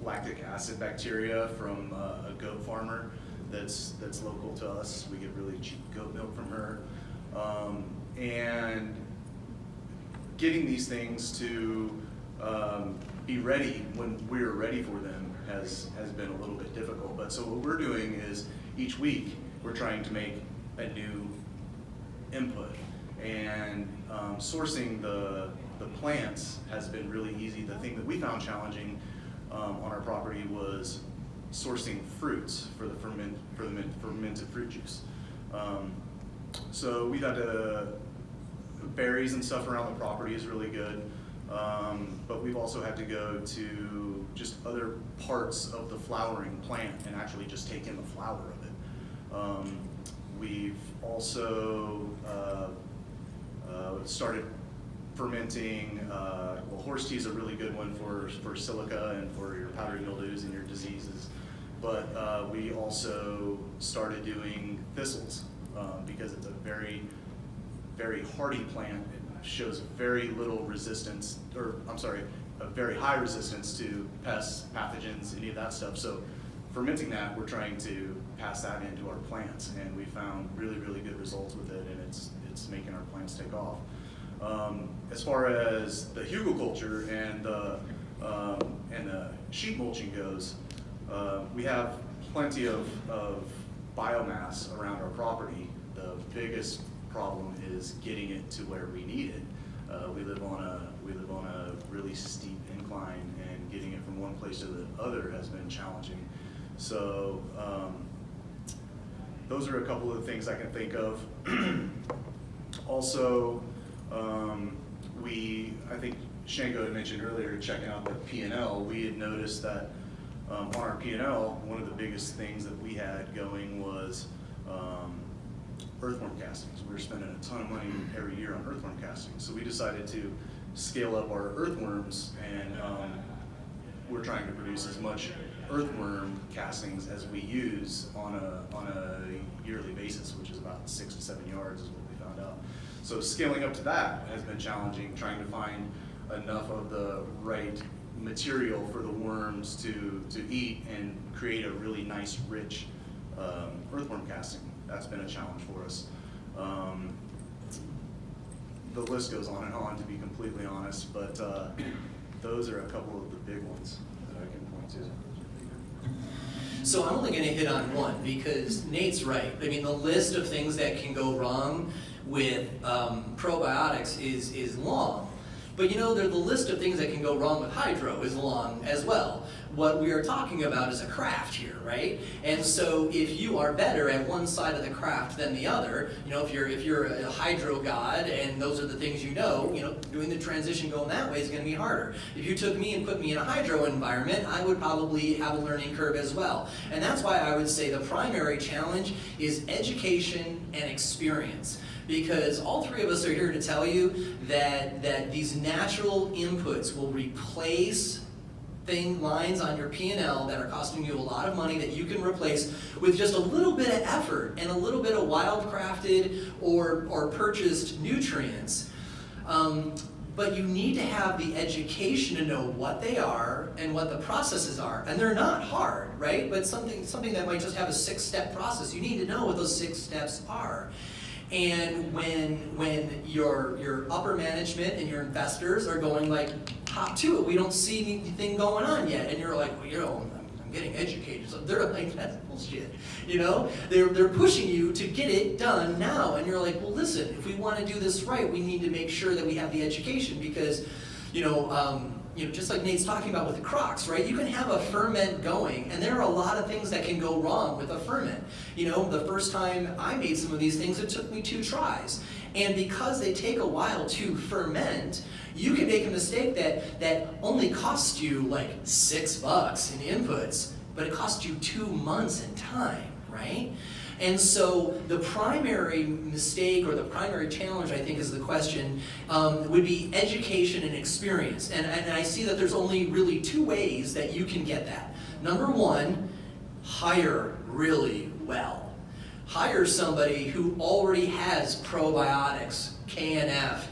lactic acid bacteria from a goat farmer that's local to us. We get really cheap goat milk from her. And getting these things to be ready when we're ready for them has been a little bit difficult. But so what we're doing is each week we're trying to make a new input, and sourcing the plants has been really easy. The thing that we found challenging on our property was sourcing fruits for the fermented fruit juice. So we've had to, berries and stuff around the property is really good, but we've also had to go to just other parts of the flowering plant and actually just take in the flower of it. We've also started fermenting, well, horse tea is a really good one for silica and for your powdery mildews and your diseases, but we also started doing thistles because it's a very, very hardy plant. It shows very little resistance, or I'm sorry, a very high resistance to pests, pathogens, any of that stuff. So fermenting that, we're trying to pass that into our plants, and we found really, really good results with it, and it's making our plants take off. As far as the hugelkultur and the sheet mulching goes, we have plenty of biomass around our property. The biggest problem is getting it to where we need it. We live on a really steep incline, and getting it from one place to the other has been challenging. So those are a couple of the things I can think of. Also, I think Shango had mentioned earlier, checking out the P&L, we had noticed that on our P&L, one of the biggest things that we had going was earthworm castings. We were spending a ton of money every year on earthworm castings. So we decided to scale up our earthworms, and we're trying to produce as much earthworm castings as we use on a yearly basis, which is about 6 to 7 yards is what we found out. So scaling up to that has been challenging, trying to find enough of the right material for the worms to eat and create a really nice, rich earthworm casting. That's been a challenge for us. The list goes on and on, to be completely honest, but those are a couple of the big ones that I can point to. So I'm only going to hit on one, because Nate's right. I mean, the list of things that can go wrong with probiotics is long. But you know, the list of things that can go wrong with hydro is long as well. What we are talking about is a craft here, right? And so if you are better at one side of the craft than the other, you know, if you're a hydro god and those are the things you know, doing the transition going that way is going to be harder. If you took me and put me in a hydro environment, I would probably have a learning curve as well. And that's why I would say the primary challenge is education and experience. Because all three of us are here to tell you that these natural inputs will replace lines on your P&L that are costing you a lot of money, that you can replace with just a little bit of effort and a little bit of wild-crafted or purchased nutrients. But you need to have the education to know what they are and what the processes are. And they're not hard, right? But something that might just have a 6-step process, you need to know what those 6 steps are. And when your upper management and your investors are going like, hop to it, we don't see anything going on yet, and you're like, well, I'm getting educated. So they're like, that's bullshit. They're pushing you to get it done now, and you're like, well, listen, if we want to do this right, we need to make sure that we have the education, because just like Nate's talking about with the crocks, right? You can have a ferment going, and there are a lot of things that can go wrong with a ferment. The first time I made some of these things, it took me 2 tries. And because they take a while to ferment, you can make a mistake that only costs you like $6 in inputs, but it costs you 2 months in time, right? And so the primary mistake or the primary challenge, I think, is the question, would be education and experience. And I see that there's only really 2 ways that you can get that. Number 1, hire really well. Hire somebody who already has probiotics, KNF,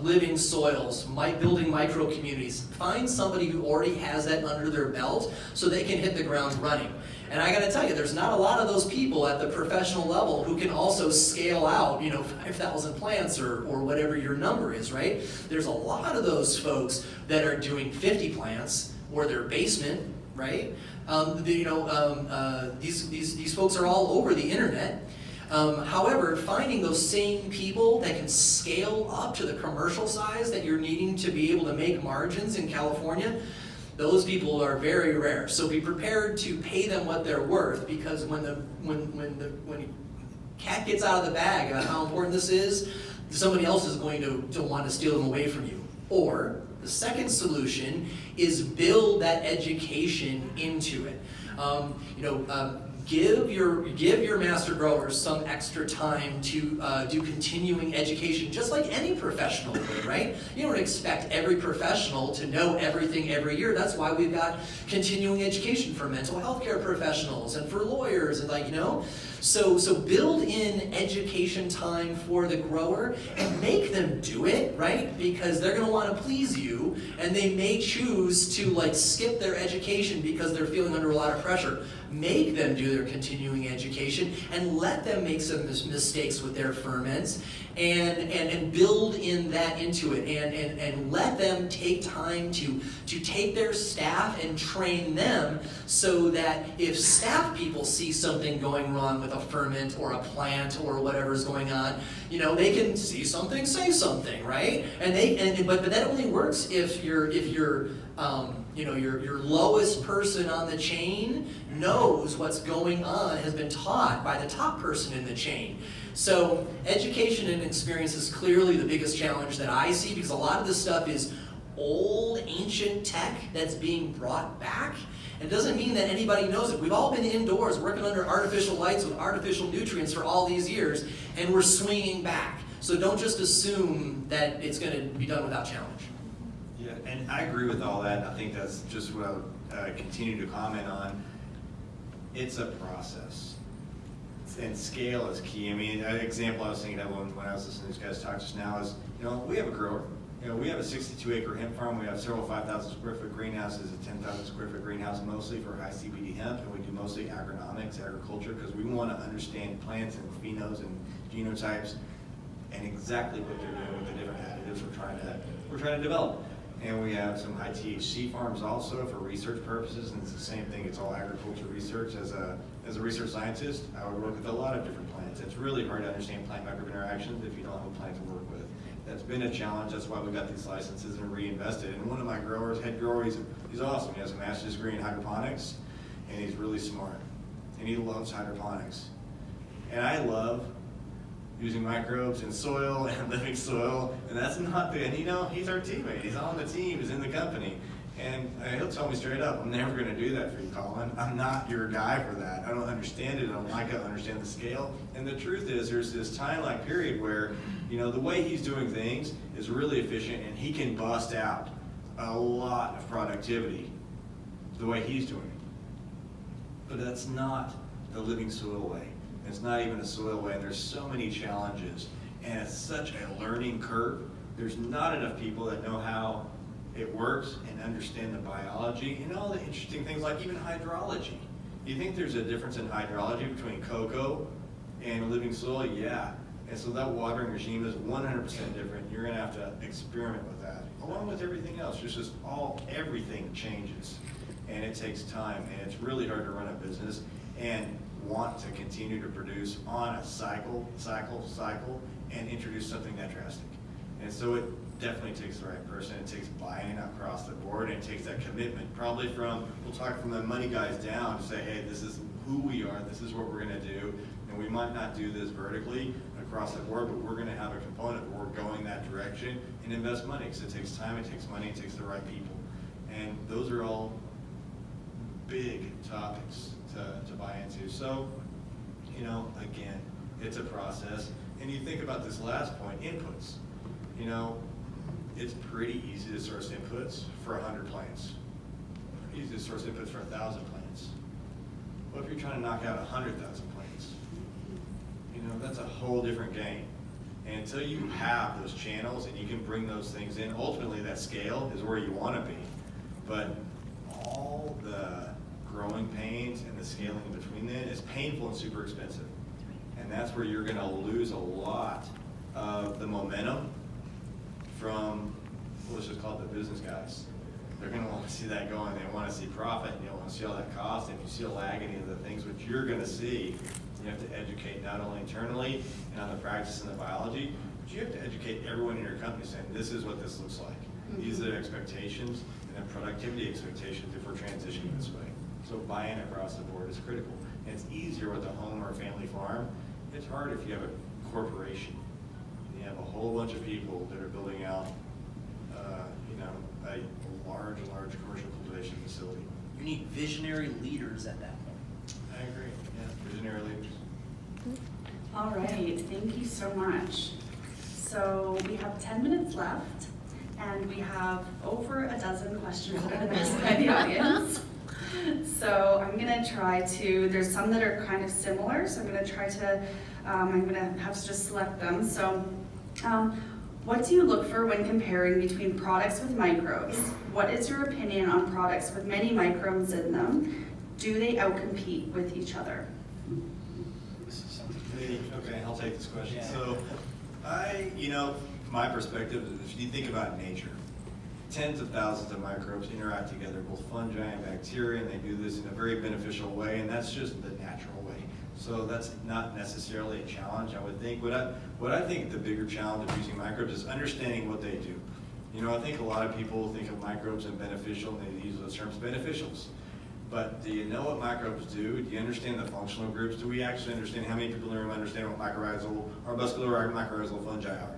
living soils, building micro communities. Find somebody who already has that under their belt so they can hit the ground running. And I gotta tell you, there's not a lot of those people at the professional level who can also scale out, 5,000 plants or whatever your number is, right? There's a lot of those folks that are doing 50 plants or their basement, right? These folks are all over the internet. However, finding those same people that can scale up to the commercial size that you're needing to be able to make margins in California, those people are very rare. So be prepared to pay them what they're worth, because when the cat gets out of the bag about how important this is, somebody else is going to want to steal them away from you. Or the second solution is build that education into it. Give your master growers some extra time to do continuing education, just like any professional would, right? You don't expect every professional to know everything every year. That's why we've got continuing education for mental health care professionals and for lawyers, and So build in education time for the grower and make them do it, right? Because they're gonna wanna please you, and they may choose to skip their education because they're feeling under a lot of pressure. Make them do their continuing education and let them make some mistakes with their ferments and build in that into it and let them take time to take their staff and train them so that if staff people see something going wrong with a ferment or a plant or whatever's going on, they can see something, say something, right? But that only works if your lowest person on the chain knows what's going on, has been taught by the top person in the chain. So education and experience is clearly the biggest challenge that I see, because a lot of this stuff is old, ancient tech that's being brought back. It doesn't mean that anybody knows it. We've all been indoors working under artificial lights with artificial nutrients for all these years, and we're swinging back. So don't just assume that it's going to be done without challenge. Yeah, and I agree with all that. I think that's just what I would continue to comment on. It's a process, and scale is key. I mean, an example I was thinking of when I was listening to these guys talk just now is, we have a grower. We have a 62-acre hemp farm. We have several 5,000 square foot greenhouses, a 10,000 square foot greenhouse, mostly for high CBD hemp, and we do mostly agronomics, agriculture, because we want to understand plants and phenos and genotypes and exactly what they're doing with the different additives we're trying to develop. And we have some high THC farms also for research purposes, and it's the same thing. It's all agriculture research. As a research scientist, I would work with a lot of different plants. It's really hard to understand plant-microbe interactions if you don't have a plant to work with. That's been a challenge. That's why we got these licenses and reinvested. And one of my growers, head grower, he's awesome. He has a master's degree in hydroponics, and he's really smart. And he loves hydroponics. And I love using microbes in soil and living soil, and that's not the, and he's our teammate. He's on the team, he's in the company. And he'll tell me straight up, I'm never gonna do that for you, Colin. I'm not your guy for that. I don't understand it, I don't like it, I don't understand the scale. And the truth is, there's this time-like period where, the way he's doing things is really efficient, and he can bust out a lot of productivity the way he's doing it. But that's not the living soil way. It's not even a soil way, and there's so many challenges, and it's such a learning curve. There's not enough people that know how it works and understand the biology and all the interesting things like even hydrology. You think there's a difference in hydrology between cocoa and living soil? Yeah. And so that watering regime is 100% different. You're gonna have to experiment with that, along with everything else. Everything changes, and it takes time, and it's really hard to run a business and want to continue to produce on a cycle, and introduce something that drastic. And so it definitely takes the right person. It takes buy-in across the board, and it takes that commitment, probably we'll talk from the money guys down to say, hey, this is who we are, this is what we're gonna do, And we might not do this vertically across the board, but we're going to have a component where we're going that direction and invest money, because it takes time, it takes money, it takes the right people. And those are all big topics to buy into. So, you know, again, it's a process. And you think about this last point, inputs. You know, it's pretty easy to source inputs for 100 plants. Easy to source inputs for 1,000 plants. What if you're trying to knock out 100,000 plants? You know, that's a whole different game. And until you have those channels and you can bring those things in, ultimately that scale is where you want to be. But all the growing pains and the scaling in between then is painful and super expensive. And that's where you're going to lose a lot of the momentum from, let's just call it the business guys. They're going to want to see that going. They want to see profit. And you want to see all that cost. And if you see a lag in any of the things which you're going to see, you have to educate not only internally and on the practice and the biology, but you have to educate everyone in your company saying, this is what this looks like. These are the expectations and then productivity expectations if we're transitioning this way. So buy-in across the board is critical. And it's easier with a home or a family farm. It's hard if you have a corporation. You have a whole bunch of people that are building out, you know, a large commercial cultivation facility. You need visionary leaders at that point. I agree. Yeah, visionary leaders. All right, thank you so much. So we have 10 minutes left, and we have over a dozen questions that have been asked by the audience. So I'm gonna try to, there's some that are kind of similar, so I'm gonna try to, I'm gonna have to just select them. So what do you look for when comparing between products with microbes? What is your opinion on products with many microbes in them? Do they outcompete with each other? Okay, I'll take this question. Yeah. So, you know, my perspective is if you think about nature, tens of thousands of microbes interact together, both fungi and bacteria, and they do this in a very beneficial way, and that's just the natural way. So that's not necessarily a challenge, I would think. What I think the bigger challenge of using microbes is understanding what they do. You know, I think a lot of people think of microbes as beneficial, and they use those terms, beneficials. But do you know what microbes do? Do you understand the functional groups? Do we actually understand how many people in the room understand what mycorrhizal or muscular mycorrhizal fungi are?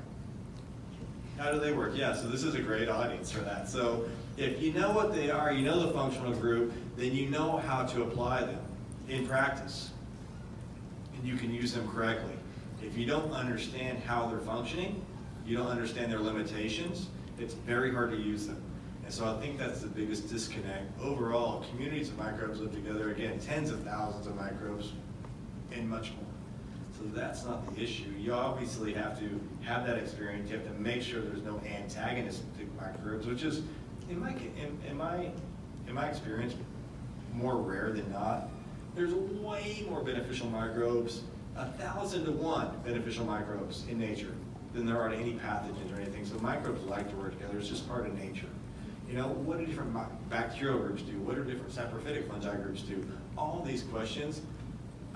How do they work? Yeah, so this is a great audience for that. So if you know what they are, you know the functional group, then you know how to apply them in practice. And you can use them correctly. If you don't understand how they're functioning, you don't understand their limitations, it's very hard to use them. And so I think that's the biggest disconnect. Overall, communities of microbes live together, again, tens of thousands of microbes and much more. So that's not the issue. You obviously have to have that experience. You have to make sure there's no antagonistic microbes, which is, in my experience, more rare than not. There's way more beneficial microbes, 1,000 to 1 beneficial microbes in nature than there are to any pathogens or anything. So microbes like to work together. It's just part of nature. You know, what do different bacterial groups do? What do different saprophytic fungi groups do? All these questions.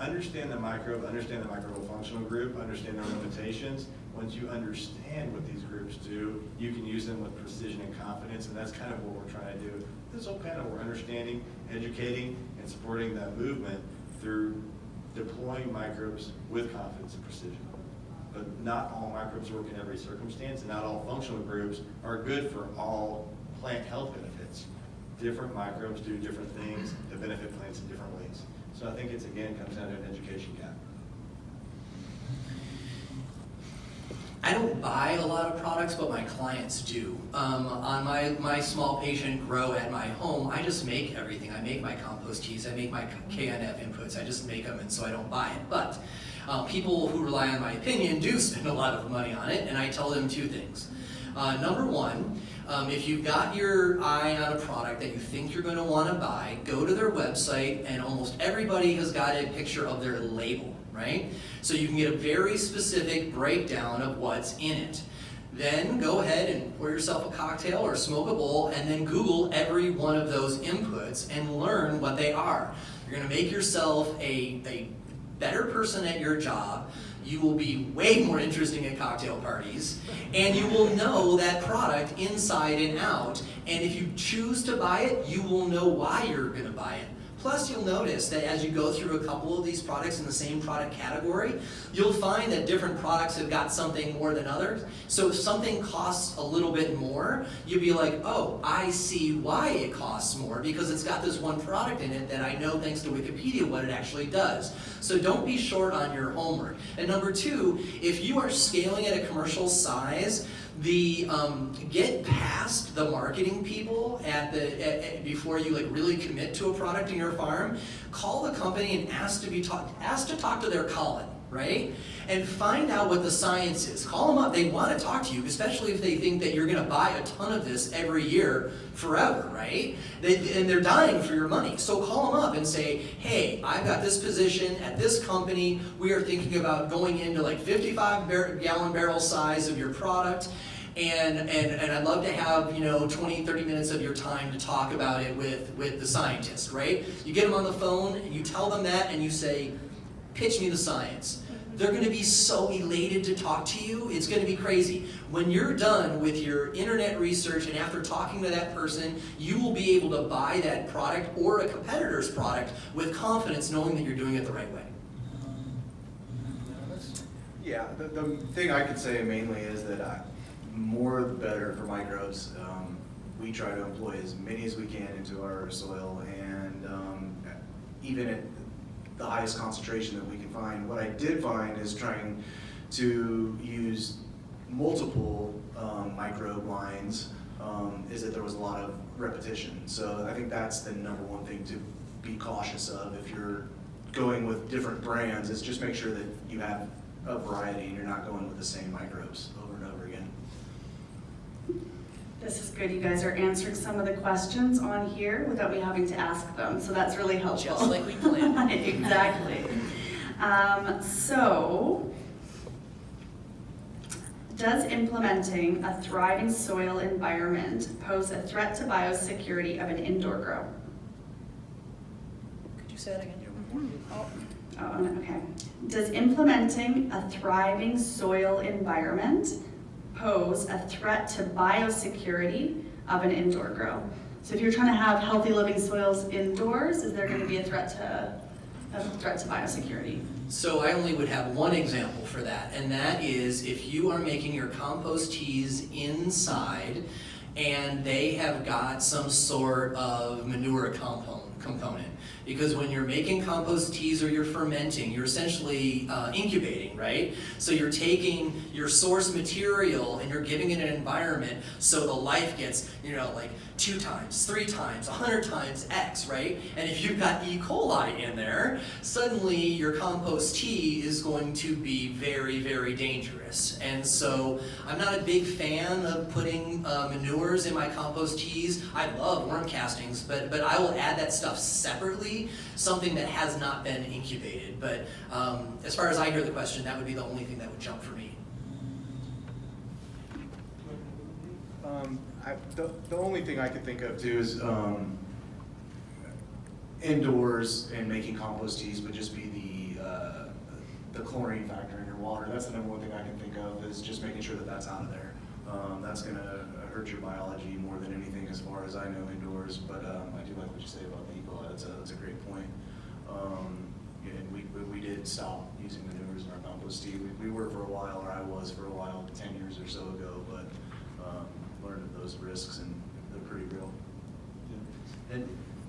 Understand the microbe, understand the microbial functional group, understand their limitations. Once you understand what these groups do, you can use them with precision and confidence, and that's kind of what we're trying to do. This whole panel, we're understanding, educating, and supporting that movement through deploying microbes with confidence and precision. But not all microbes work in every circumstance, and not all functional groups are good for all plant health benefits. Different microbes do different things that benefit plants in different ways. So I think it's, again, comes down to an education gap. I don't buy a lot of products, but my clients do. On my small patient grow at my home, I just make everything. I make my compost teas, I make my KNF inputs, I just make them, and so I don't buy it. But people who rely on my opinion do spend a lot of money on it, and I tell them two things. Number one, if you've got your eye on a product that you think you're going to want to buy, go to their website, and almost everybody has got a picture of their label, right? So you can get a very specific breakdown of what's in it. Then go ahead and pour yourself a cocktail or smoke a bowl, and then Google every one of those inputs and learn what they are. You're going to make yourself a better person at your job. You will be way more interesting at cocktail parties, and you will know that product inside and out. And if you choose to buy it, you will know why you're going to buy it. Plus, you'll notice that as you go through a couple of these products in the same product category, you'll find that different products have got something more than others. So if something costs a little bit more, you'll be like, oh, I see why it costs more, because it's got this one product in it that I know thanks to Wikipedia what it actually does. So don't be short on your homework. And number two, if you are scaling at a commercial size, get past the marketing people before you like really commit to a product in your farm. Call the company and ask to talk to their Colin, right? And find out what the science is. Call them up. They want to talk to you, especially if they think that you're going to buy a ton of this every year forever, right? And they're dying for your money. So call them up and say, hey, I've got this position at this company. We are thinking about going into like 55-gallon barrel size of your product. And I'd love to have 20, 30 minutes of your time to talk about it with the scientist, right? You get them on the phone and you tell them that and you say, pitch me the science. They're going to be so elated to talk to you, it's going to be crazy. When you're done with your internet research and after talking to that person, you will be able to buy that product or a competitor's product with confidence, knowing that you're doing it the right way. Yeah, the thing I could say mainly is that more the better for microbes. We try to employ as many as we can into our soil, and even at the highest concentration that we can find. What I did find is trying to use multiple microbe lines is that there was a lot of repetition. So I think that's the number one thing to be cautious of if you're going with different brands, is just make sure that you have a variety and you're not going with the same microbes over and over again. This is good. You guys are answering some of the questions on here without me having to ask them, so that's really helpful. Just like we planned. Exactly. So, does implementing a thriving soil environment pose a threat to biosecurity of an indoor grow? Could you say that again? Oh, okay. Does implementing a thriving soil environment pose a threat to biosecurity of an indoor grow? So if you're trying to have healthy living soils indoors, is there going to be a threat to biosecurity? So I only would have one example for that, and that is if you are making your compost teas inside and they have got some sort of manure component. Because when you're making compost teas or you're fermenting, you're essentially incubating, right? So you're taking your source material and you're giving it an environment so the life gets, like 2 times, 3 times, 100 times X, right? And if you've got E. coli in there, suddenly your compost tea is going to be very, very dangerous. And so I'm not a big fan of putting manures in my compost teas. I love worm castings, but I will add that stuff separately, something that has not been incubated. But as far as I hear the question, that would be the only thing that would jump for me. The only thing I could think of too is indoors and making compost teas would just be the chlorine factor in your water. That's the number one thing I can think of, is just making sure that that's out of there. That's going to hurt your biology more than anything as far as I know indoors, but I do like what you say about the E. coli. That's a great point. And we did stop using manures in our compost tea. We were for a while, or I was for a while, 10 years or so ago, but learned of those risks, and they're pretty real. Yeah.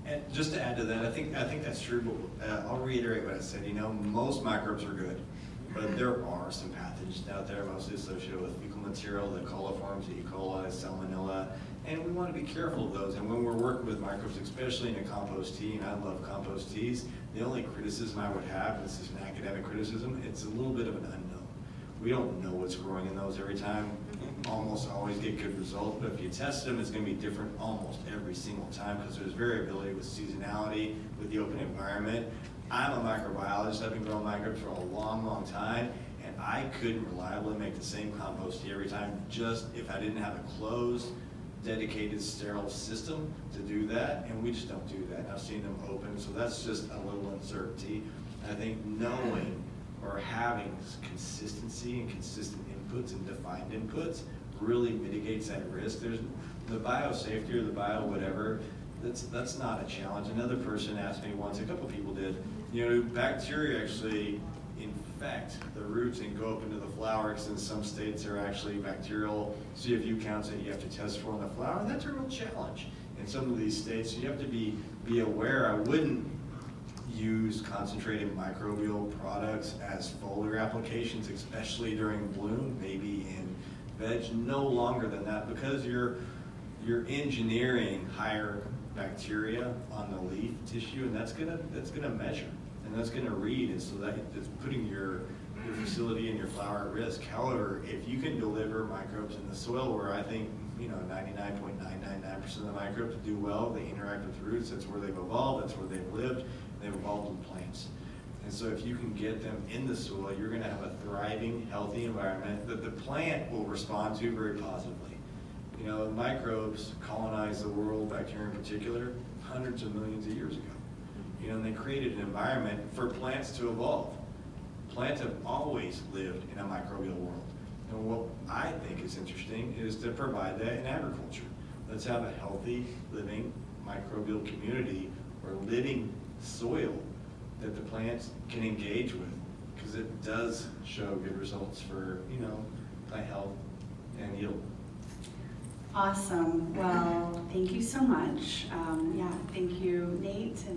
And just to add to that, I think that's true, but I'll reiterate what I said. Most microbes are good, but there are some pathogens out there, mostly associated with fecal material, the coliforms, the E. coli, salmonella, and we want to be careful of those. And when we're working with microbes, especially in a compost tea, and I love compost teas, the only criticism I would have, and this is an academic criticism, it's a little bit of an unknown. We don't know what's growing in those every time. Almost always get good results, but if you test them, it's going to be different almost every single time, because there's variability with seasonality, with the open environment. I'm a microbiologist. I've been growing microbes for a long, long time, and I couldn't reliably make the same compost tea every time, just if I didn't have a closed, dedicated, sterile system to do that, and we just don't do that. I've seen them open, so that's just a little uncertainty. I think knowing or having consistency and consistent inputs and defined inputs really mitigates that risk. There's the biosafety or the bio whatever, That's not a challenge. Another person asked me once, a couple people did, bacteria actually infect the roots and go up into the flower, because in some states there are actually bacterial CFU counts that you have to test for in the flower, and that's a real challenge in some of these states. So you have to be aware. I wouldn't use concentrated microbial products as foliar applications, especially during bloom, maybe in veg, no longer than that, because you're engineering higher bacteria on the leaf tissue, and that's gonna measure, and that's gonna read, and so that's putting your facility and your flower at risk. However, if you can deliver microbes in the soil, where I think 99.999% of the microbes do well, they interact with roots, that's where they've evolved, that's where they've lived, they've evolved in plants. And so if you can get them in the soil, you're gonna have a thriving, healthy environment that the plant will respond to very positively. Microbes colonized the world, bacteria in particular, hundreds of millions of years ago. And they created an environment for plants to evolve. Plants have always lived in a microbial world. And what I think is interesting is to provide that in agriculture. Let's have a healthy, living microbial community or living soil that the plants can engage with, because it does show good results for, plant health and yield. Awesome. Well, thank you so much. Thank you, Nate and